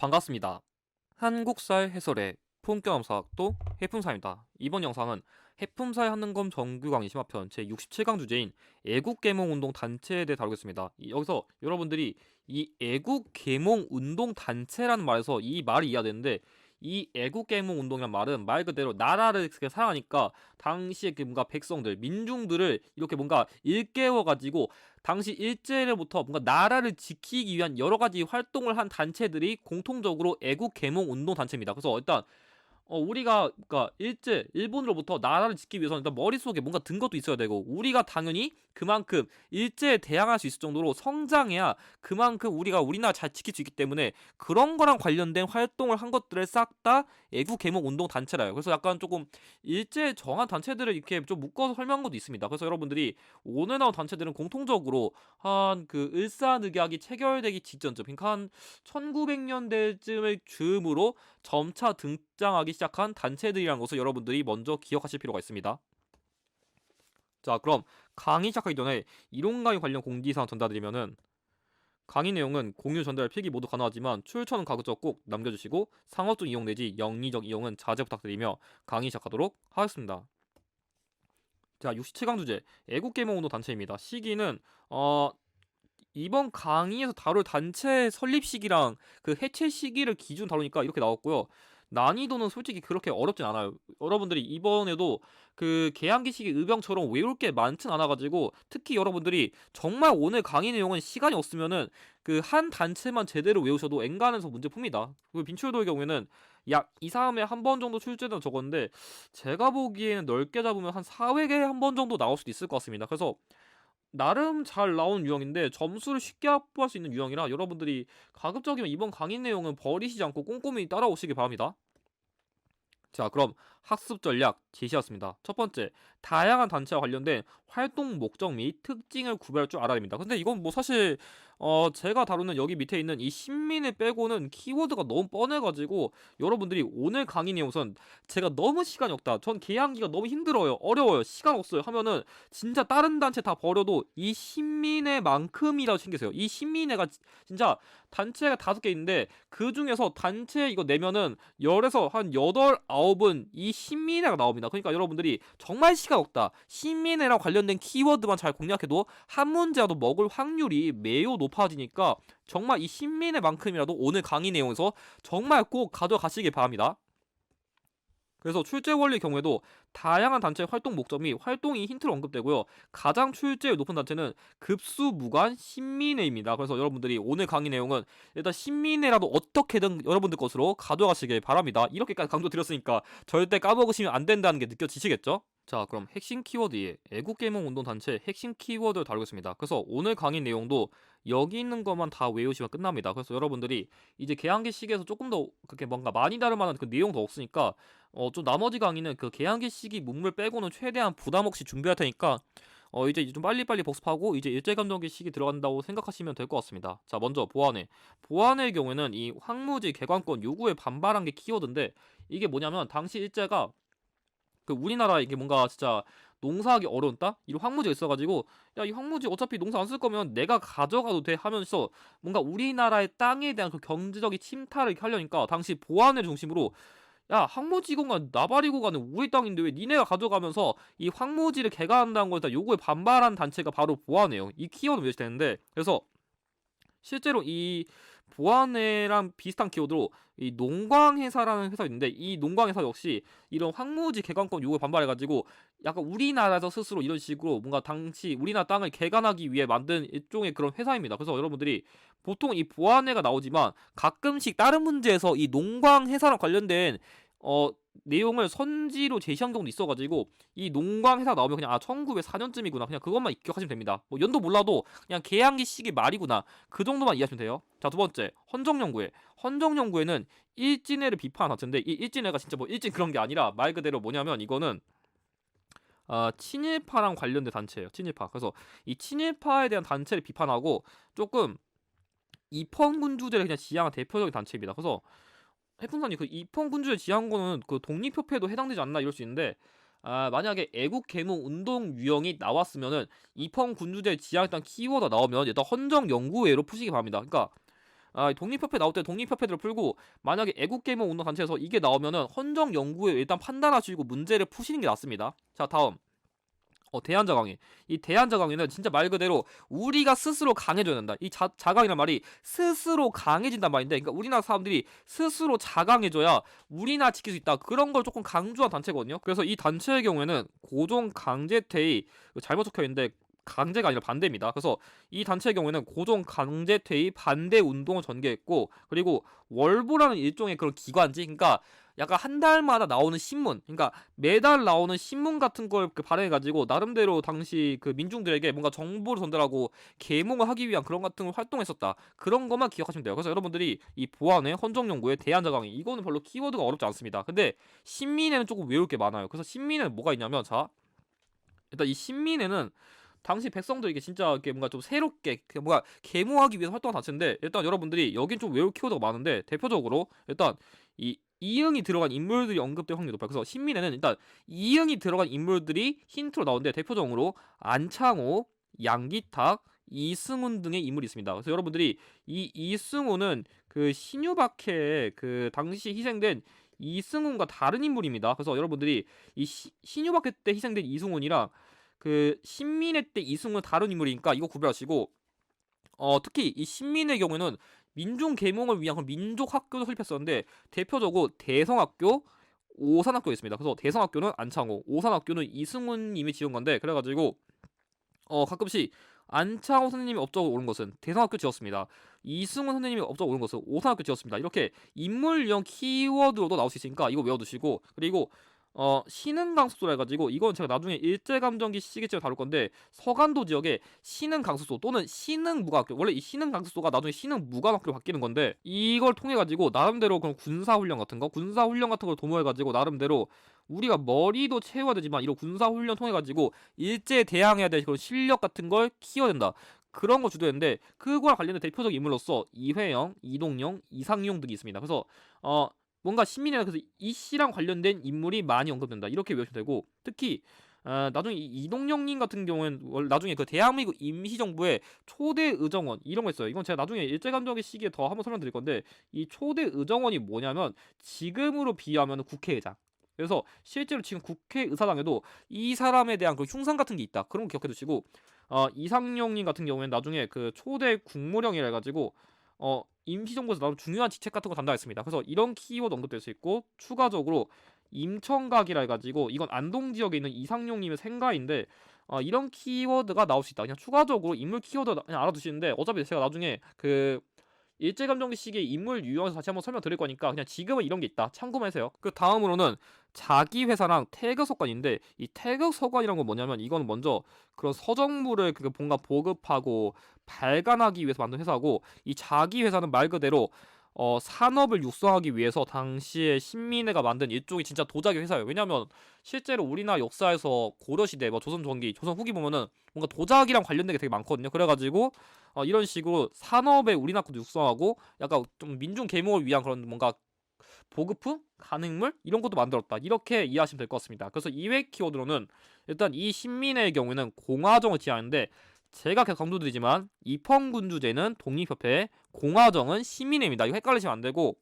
반갑습니다. 한국사의 해설의 품격함사학도 해품사입니다. 이번 영상은 해품사의 한능검 정규 강의 심화편 제67강 주제인 애국계몽운동 단체에 대해 다루겠습니다. 여기서 여러분들이 이 애국계몽운동 단체라는 말에서 이 말이 이해되는데, 이 애국계몽운동이란 말은 말 그대로 나라를 사랑하니까 당시에 뭔가 백성들, 민중들을 이렇게 뭔가 일깨워가지고 당시 일제로부터 뭔가 나라를 지키기 위한 여러 가지 활동을 한 단체들이 공통적으로 애국 계몽 운동 단체입니다. 그래서 일단 우리가 그러니까 일본으로부터 나라를 지키기 위해서는 일단 머릿속에 뭔가 든 것도 있어야 되고, 우리가 당연히 그만큼 일제에 대항할 수 있을 정도로 성장해야 그만큼 우리가 우리나라 잘 지킬 수 있기 때문에 그런 거랑 관련된 활동을 한 것들을 싹 다 애국 계몽 운동 단체라요. 그래서 약간 조금 일제에 정한 단체들을 이렇게 좀 묶어서 설명한 것도 있습니다. 그래서 여러분들이 오늘 나온 단체들은 공통적으로 한 그 을사늑약이 체결되기 직전쯤, 그러니까 한 1900년대쯤의 즈음으로 점차 등장하기 시작한 단체들이라는 것을 여러분들이 먼저 기억하실 필요가 있습니다. 자, 그럼 강의 시작하기 전에 이론 강의 관련 공지사항 전달드리면은, 강의 내용은 공유, 전달, 필기 모두 가능하지만 출처는 가급적 꼭 남겨주시고 상업적 이용 내지 영리적 이용은 자제 부탁드리며 강의 시작하도록 하겠습니다. 자, 67강 주제 애국계몽운동 단체입니다. 시기는 이번 강의에서 다룰 단체 설립 시기랑 그 해체 시기를 기준 다루니까 이렇게 나왔고요. 난이도는 솔직히 그렇게 어렵진 않아요. 여러분들이 이번에도 그 개항기 시기 의병처럼 외울 게 많진 않아가지고, 특히 여러분들이 정말 오늘 강의 내용은 시간이 없으면은 그 한 단체만 제대로 외우셔도 엔간해서 문제 풉니다. 그 빈출도의 경우에는 약 2, 3회에 한 번 정도 출제는 적었는데, 제가 보기에는 넓게 잡으면 한 4회에 한 번 정도 나올 수도 있을 것 같습니다. 그래서 나름 잘 나온 유형인데 점수를 쉽게 확보할 수 있는 유형이라 여러분들이 가급적이면 이번 강의 내용은 버리시지 않고 꼼꼼히 따라오시기 바랍니다. 자, 그럼 학습 전략 제시했습니다. 첫 번째, 다양한 단체와 관련된 활동 목적 및 특징을 구별할 줄 알아야 됩니다. 근데 이건 뭐 사실 제가 다루는 여기 밑에 있는 이 신민을 빼고는 키워드가 너무 뻔해가지고, 여러분들이 오늘 강의 내용 우선 제가 너무 시간이 없다, 전 개항기가 너무 힘들어요, 어려워요, 시간 없어요 하면은 진짜 다른 단체 다 버려도 이 신민의 만큼이라도 챙기세요. 이 신민회가 진짜 단체가 5개 있는데 그 중에서 단체 이거 내면은 10에서 한 8, 9은 이 신민회가 나옵니다. 그러니까 여러분들이 정말 시간 없다, 신민회랑 관련된 키워드만 잘 공략해도 한 문제라도 먹을 확률이 매우 높아지니까 정말 이 신민회만큼이라도 오늘 강의 내용에서 정말 꼭 가져가시길 바랍니다. 그래서 출제 원리의 경우에도 다양한 단체의 활동 목적 및 활동이 힌트로 언급되고요. 가장 출제율 높은 단체는 급수무관 신민회입니다. 그래서 여러분들이 오늘 강의 내용은 일단 신민회라도 어떻게든 여러분들 것으로 가져가시길 바랍니다. 이렇게까지 강조 드렸으니까 절대 까먹으시면 안 된다는 게 느껴지시겠죠? 자, 그럼 핵심 키워드에 애국계몽운동 단체 핵심 키워드를 다루겠습니다. 그래서 오늘 강의 내용도 여기 있는 것만 다 외우시면 끝납니다. 그래서 여러분들이 이제 개항기 시기에서 조금 더 그렇게 뭔가 많이 다룰 만한 그 내용도 없으니까 좀 나머지 강의는 그 개항기 시기 문물 빼고는 최대한 부담 없이 준비할 테니까 이제 좀 빨리빨리 복습하고 이제 일제감정기 시기 들어간다고 생각하시면 될 것 같습니다. 자, 먼저 보안의 경우에는 이 황무지 개관권 요구에 반발한 게 키워드인데, 이게 뭐냐면 당시 일제가 그 우리나라 이게 뭔가 진짜 농사하기 어려운 땅? 이런 황무지가 있어가지고, 야, 이 황무지 어차피 농사 안 쓸 거면 내가 가져가도 돼 하면서 뭔가 우리나라의 땅에 대한 그 경제적인 침탈을 하려니까 당시 보안을 중심으로, 야, 황무지공간 나발이고 가는 우리 땅인데 왜 니네가 가져가면서 이 황무지를 개간한다는 거에 요구에 반발한 단체가 바로 보안이에요. 이 키워드 외시되는데, 그래서 실제로 이 보안회랑 비슷한 키워드로 이 농광회사라는 회사 있는데, 이 농광회사 역시 이런 황무지 개간권 요구에 반발해가지고 약간 우리나라에서 스스로 이런 식으로 뭔가 당시 우리나라 땅을 개간하기 위해 만든 일종의 그런 회사입니다. 그래서 여러분들이 보통 이 보안회가 나오지만 가끔씩 다른 문제에서 이 농광회사랑 관련된 내용을 선지로 제시한 경우도 있어가지고, 이 농광회사 나오면 그냥 1904년쯤이구나 그냥 그것만 기억하시면 됩니다. 뭐 연도 몰라도 그냥 개항기 시기 말이구나 그 정도만 이해하시면 돼요. 자, 두 번째, 헌정연구회는 일진회를 비판한 단체인데, 이 일진회가 진짜 뭐 일진 그런 게 아니라 말 그대로 뭐냐면 이거는 친일파랑 관련된 단체예요. 친일파. 그래서 이 친일파에 대한 단체를 비판하고 조금 입헌군주제를 그냥 지향한 대표적인 단체입니다. 그래서 해풍선이 그 입헌군주제 지향한 거는 그 독립협회에도 해당되지 않나 이럴 수 있는데, 만약에 애국계몽 운동 유형이 나왔으면은 입헌군주제 지향했던 키워드 나오면 일단 헌정연구회로 푸시기 바랍니다. 그러니까 독립협회 나올 때 독립협회들을 풀고 만약에 애국계몽 운동단체에서 이게 나오면은 헌정 연구에 일단 판단하시고 문제를 푸시는 게 낫습니다. 자, 다음. 대한자강회. 이 대한자강회는 진짜 말 그대로 우리가 스스로 강해져야 된다. 이 자강이란 말이 스스로 강해진단 말인데, 그러니까 우리나라 사람들이 스스로 자강해져야 우리나라 지킬 수 있다. 그런 걸 조금 강조한 단체거든요. 그래서 이 단체의 경우에는 고종 강제퇴위, 잘못 적혀 있는데 강제가 아니라 반대입니다. 그래서 이 단체의 경우에는 고종 강제퇴위 반대 운동을 전개했고, 그리고 월보라는 일종의 그런 기관지, 그러니까 약간 한 달마다 나오는 신문, 그러니까 매달 나오는 신문 같은 걸 발행해가지고 나름대로 당시 그 민중들에게 뭔가 정보를 전달하고 계몽을 하기 위한 그런 같은 걸 활동했었다. 그런 것만 기억하시면 돼요. 그래서 여러분들이 이 보안의 헌정연구의 대한자강위, 이거는 별로 키워드가 어렵지 않습니다. 근데 신민회는 조금 외울 게 많아요. 그래서 신민회는 뭐가 있냐면, 자, 일단 이 신민회는 당시 백성들에게 진짜 이렇게 뭔가 좀 새롭게 뭔가 계몽하기 위해서 활동한 단체인데, 일단 여러분들이 여긴 좀 외울 키워드가 많은데, 대표적으로 일단 이 이응이 들어간 인물들이 언급될 확률이 높아요. 그래서 신민회는 일단 이응이 들어간 인물들이 힌트로 나오는데, 대표적으로 안창호, 양기탁, 이승훈 등의 인물이 있습니다. 그래서 여러분들이 이 이승훈은 그 신유박해의 그 당시 희생된 이승훈과 다른 인물입니다. 그래서 여러분들이 이 신유박해 때 희생된 이승훈이랑 그 신민회 때 이승훈은 다른 인물이니까 이거 구별하시고, 특히 이 신민의 경우에는 민중 계몽을 위한 그런 민족 학교도 설립했었는데, 대표적으로 대성학교, 오산학교 있습니다. 그래서 대성학교는 안창호, 오산학교는 이승훈님이 지은 건데, 그래가지고 가끔씩 안창호 선생님이 업적을 오른 것은 대성학교 지었습니다. 이승훈 선생님이 업적을 오른 것은 오산학교 지었습니다. 이렇게 인물형 키워드로도 나올 수 있으니까 이거 외워두시고, 그리고 신흥강수소라 해가지고 이건 제가 나중에 일제감정기 시기쯤에 다룰 건데, 서간도 지역에 신흥강수소 또는 신흥무관학교, 원래 이 신흥강수소가 나중에 신흥무관학교로 바뀌는 건데, 이걸 통해 가지고 나름대로 그런 군사훈련 같은 걸 도모해 가지고 나름대로 우리가 머리도 채워야 되지만 이런 군사훈련 통해 가지고 일제에 대항해야 될 그런 실력 같은 걸 키워야 된다. 그런 거 주도했는데, 그거와 관련된 대표적 인물로서 이회영, 이동영, 이상용 등이 있습니다. 그래서 뭔가 신민회는 그래서 이 씨랑 관련된 인물이 많이 언급된다. 이렇게 외우시면 되고, 특히 나중에 이동영님 같은 경우는 나중에 그 대한민국 임시정부의 초대 의정원 이런 거 있어요. 이건 제가 나중에 일제감정의 시기에 더 한번 설명드릴 건데, 이 초대 의정원이 뭐냐면 지금으로 비하면 국회의장. 그래서 실제로 지금 국회의사당에도 이 사람에 대한 그 흉상 같은 게 있다. 그런 거 기억해 두시고, 이상용님 같은 경우에는 나중에 그 초대 국무령이라 해가지고 임시정부에서 나온 중요한 직책 같은 거 담당했습니다. 그래서 이런 키워드 언급될 수 있고, 추가적으로 임청각이라 해가지고 이건 안동 지역에 있는 이상용님의 생가인데, 이런 키워드가 나올 수 있다. 그냥 추가적으로 인물 키워드 그냥 알아두시는데, 어차피 제가 나중에 그 일제감정기 시기의 인물 유형에서 다시 한번 설명드릴 거니까 그냥 지금은 이런 게 있다 참고만 하세요. 그 다음으로는 자기 회사랑 태극서관인데, 이 태극서관이란 건 뭐냐면, 이건 먼저 그런 서적물을 뭔가 보급하고 발간하기 위해서 만든 회사고, 이 자기 회사는 말 그대로 산업을 육성하기 위해서 당시에 신민회가 만든 일종의 진짜 도자기 회사예요. 왜냐면 실제로 우리나라 역사에서 고려시대, 뭐 조선 전기, 조선 후기 보면은 뭔가 도자기랑 관련된 게 되게 많거든요. 그래가지고 이런 식으로 산업에 우리나라 것도 육성하고 약간 좀 민중 계몽을 위한 그런 뭔가 보급품, 가능물 이런 것도 만들었다. 이렇게 이해하시면 될 것 같습니다. 그래서 2회 키워드로는 일단 이 신민회의 경우에는 공화정을 지향하는데, 제가 계속 강조드리지만 입헌군주제는 독립협회, 공화정은 시민회입니다. 이거 헷갈리시면 안 되고,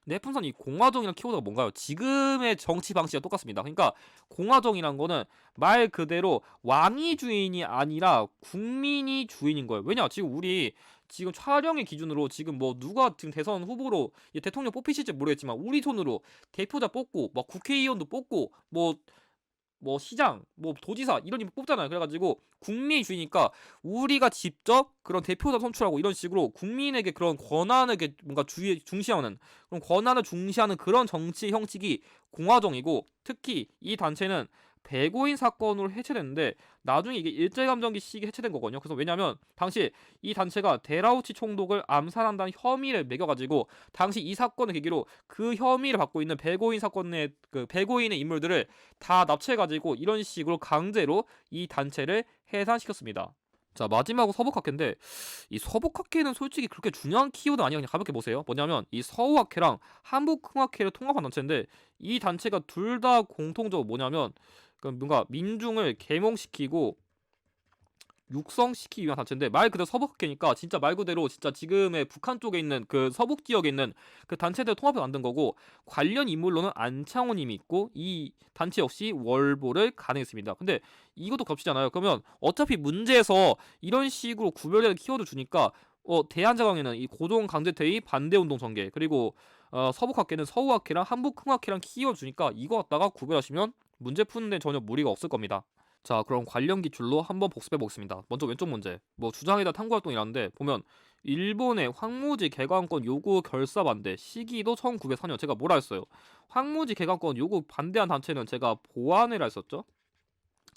내품선 이 공화정이라는 키워드가 뭔가요? 지금의 정치 방식과 똑같습니다. 그러니까 공화정이란 거는 말 그대로 왕이 주인이 아니라 국민이 주인인 거예요. 왜냐? 지금 우리 지금 촬영의 기준으로 지금 뭐 누가 지금 대선 후보로 대통령 뽑히실지 모르겠지만, 우리 손으로 대표자 뽑고 뭐 국회의원도 뽑고 뭐 시장, 뭐 도지사 이런 님 뽑잖아요. 그래가지고 국민이 주니까 우리가 직접 그런 대표자 선출하고 이런 식으로 국민에게 그런 권한을 뭔가 중시하는, 그런 권한을 중시하는 그런 정치 형식이 공화정이고, 특히 이 단체는 배고인 사건으로 해체됐는데 나중에 이게 일제감정기 시기에 해체된 거거든요. 그래서 왜냐면 당시 이 단체가 데라우치 총독을 암살한다는 혐의를 매겨가지고, 당시 이 사건을 계기로 그 혐의를 받고 있는 배고인 사건의 그 배고인의 인물들을 다 납치해가지고 이런 식으로 강제로 이 단체를 해산시켰습니다. 자, 마지막으로 서북학회인데, 이 서북학회는 솔직히 그렇게 중요한 키워드 아니야. 그냥 가볍게 보세요. 뭐냐면 이 서우학회랑 한북흥학회를 통합한 단체인데, 이 단체가 둘 다 공통적으로 뭐냐면 뭔가 민중을 계몽시키고 육성시키기 위한 단체인데 말 그대로 서북학회니까 진짜 말 그대로 진짜 지금의 북한 쪽에 있는 그 서북 지역에 있는 그 단체들 통합해 만든 거고 관련 인물로는 안창호 님이 있고 이 단체 역시 월보를 가능했습니다. 근데 이것도 겹치잖아요. 그러면 어차피 문제에서 이런 식으로 구별되는 키워드 주니까 대한자강에는 이 고종 강제퇴위 반대운동 전개 그리고 서북학회는 서우학회랑 한북흥학회랑 키워드 주니까 이거 갖다가 구별하시면 문제 푸는데 전혀 무리가 없을 겁니다. 자, 그럼 관련 기출로 한번 복습해 보겠습니다. 먼저 왼쪽 문제. 뭐 주장이다 탐구 활동이라는데 보면 일본의 황무지 개관권 요구 결사 반대 시기도 1904년 제가 뭐라 했어요? 황무지 개관권 요구 반대한 단체는 제가 보안회라 했었죠?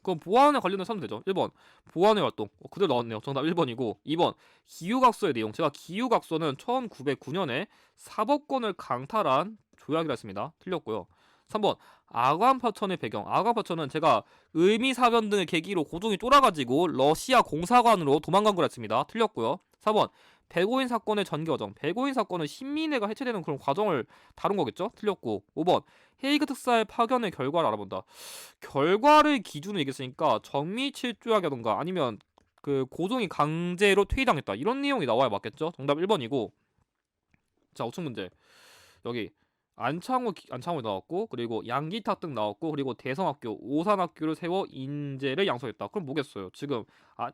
그럼 보안에 관련된 사면 되죠. 1번 보안회 활동 그대로 나왔네요. 정답 1번이고 2번 기후각서의 내용 제가 기후각서는 1909년에 사법권을 강탈한 조약이라 했습니다. 틀렸고요. 3번 아관파천의 배경 아관파천은 제가 의미사변 등을 계기로 고종이 쫄아가지고 러시아 공사관으로 도망간 거라 했습니다. 틀렸고요. 4번 백오인 사건의 전개 과정 백오인 사건은 신민회가 해체되는 그런 과정을 다룬 거겠죠? 틀렸고 5번 헤이그 특사의 파견의 결과를 알아본다. 결과를 기준으로 얘기했으니까 정미칠조약이라던가 아니면 그 고종이 강제로 퇴위당했다 이런 내용이 나와야 맞겠죠? 정답 1번이고 자 5층 문제 여기 안창호 나왔고 그리고 양기탁 등 나왔고 그리고 대성학교 오산학교를 세워 인재를 양성했다. 그럼 뭐겠어요? 지금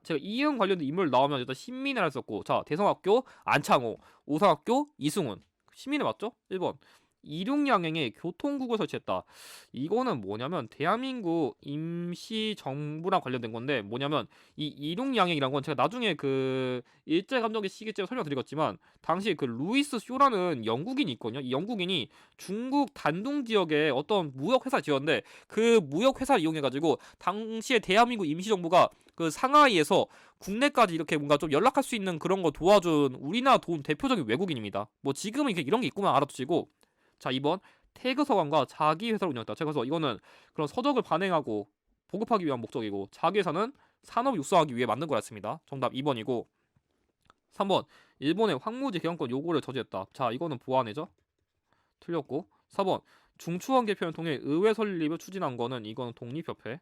제가 이응 관련된 인물 나오면 일단 신민을 했었고 자 대성학교 안창호 오산학교 이승훈 신민이 맞죠? 1번 이륙양행에 교통국을 설치했다. 이거는 뭐냐면 대한민국 임시정부랑 관련된 건데 뭐냐면 이 이륙양행이란 건 제가 나중에 그 일제감정기 시기 때 설명드리겠지만 당시 그 루이스 쇼라는 영국인이 있거든요. 이 영국인이 중국 단둥 지역에 어떤 무역 회사 지었는데 그 무역 회사를 이용해 가지고 당시에 대한민국 임시정부가 그 상하이에서 국내까지 이렇게 뭔가 좀 연락할 수 있는 그런 거 도와준 우리나라 돈 대표적인 외국인입니다. 뭐 지금은 이런 게 있구만 알아두시고 자 2번 태그 서관과 자기 회사를 운영했다. 제가 그래서 이거는 그런 서적을 발행하고 보급하기 위한 목적이고 자기 회사는 산업 육성하기 위해 만든 거였습니다. 정답 2번이고 3번 일본의 황무지 개방권 요구를 저지했다. 자 이거는 보안회죠. 틀렸고 4번 중추원 개편을 통해 의회 설립을 추진한 거는 이거는 독립협회.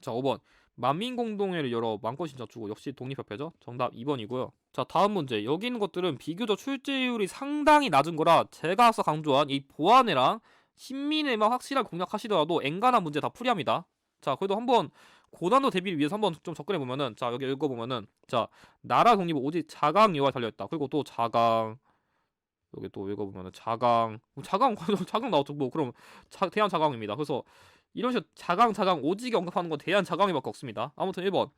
자 5번 만민공동회를 열어 만권 신청 주고 역시 독립협회죠. 정답 2번이고요. 자 다음 문제 여기 있는 것들은 비교적 출제율이 상당히 낮은 거라 제가 앞서 강조한 이 보안회랑 신민회만 확실하게 공략하시더라도 엔간한 문제 다 풀이합니다. 자 그래도 한번 고난도 대비를 위해서 한번 좀 접근해 보면은 자 여기 읽어보면은 자 나라 독립은 오직 자강요와 달려있다. 그리고 또 자강 여기 또 읽어보면은 자강 자강 나왔죠. 뭐 그럼 대한 자강입니다. 그래서 이런 식으로 자강 오지게 언급하는 건 대한 자강이밖에 없습니다. 아무튼 1번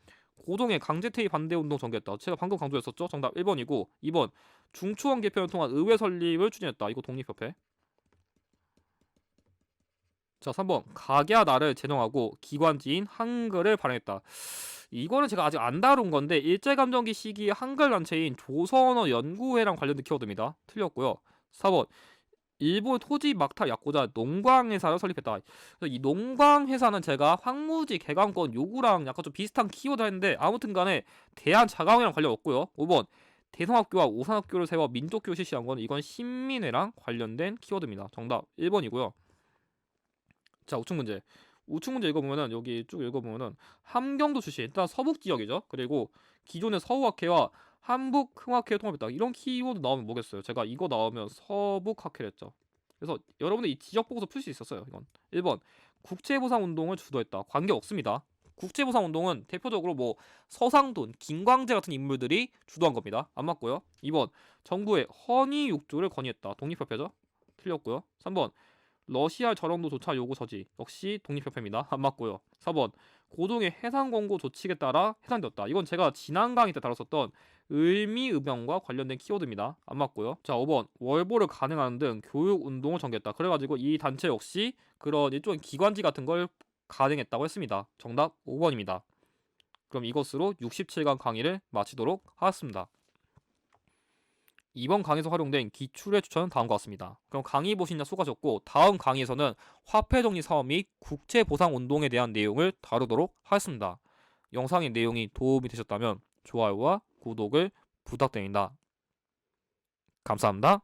고종의 강제퇴위 반대운동 전개했다. 제가 방금 강조했었죠. 정답 1번이고 2번 중추원 개편을 통한 의회 설립을 추진했다. 이거 독립협회. 자 3번 각야 나를 제정하고 기관지인 한글을 발행했다. 이거는 제가 아직 안 다룬 건데 일제감정기 시기 한글 단체인 조선어 연구회랑 관련된 키워드입니다. 틀렸고요. 4번 일본 토지 막탈 약고자 농광회사를 설립했다. 그래서 이 농광회사는 제가 황무지 개강권 요구랑 약간 좀 비슷한 키워드 했는데 아무튼간에 대한자강회랑 관련 없고요. 5번 대성학교와 오산학교를 세워 민족교육 실시한 건 이건 신민회랑 관련된 키워드입니다. 정답 1번이고요. 자 우측 문제 우측 문제 읽어보면은 여기 쭉 읽어보면은 함경도 출신 일단 서북 지역이죠. 그리고 기존의 서우학회와 한북흥학회를 통합했다. 이런 키워드 나오면 뭐겠어요? 제가 이거 나오면 서북학회를 했죠. 그래서 여러분들 이 지역 보고서 풀 수 있었어요. 이건 1번 국제보상운동을 주도했다. 관계 없습니다. 국제보상운동은 대표적으로 뭐 서상돈, 김광재 같은 인물들이 주도한 겁니다. 안 맞고요. 2번 정부의 허니 육조를 건의했다. 독립협회죠. 틀렸고요. 3번 러시아 저령도 조차 요구 서지 역시 독립협회입니다. 안 맞고요. 4번 고종의 해상 권고 조칙에 따라 해산되었다. 이건 제가 지난 강의 때 다뤘었던 을미의병과 관련된 키워드입니다. 안 맞고요. 자 5번 월보를 가능하는 등 교육 운동을 전개했다. 그래가지고 이 단체 역시 그런 일종의 기관지 같은 걸 가능했다고 했습니다. 정답 5번입니다. 그럼 이것으로 67강 강의를 마치도록 하겠습니다. 이번 강의에서 활용된 기출의 추천은 다음과 같습니다. 그럼 강의 보신 자 수고하셨고 다음 강의에서는 화폐정리 사업 및 국채보상운동에 대한 내용을 다루도록 하겠습니다. 영상의 내용이 도움이 되셨다면 좋아요와 구독을 부탁드립니다. 감사합니다.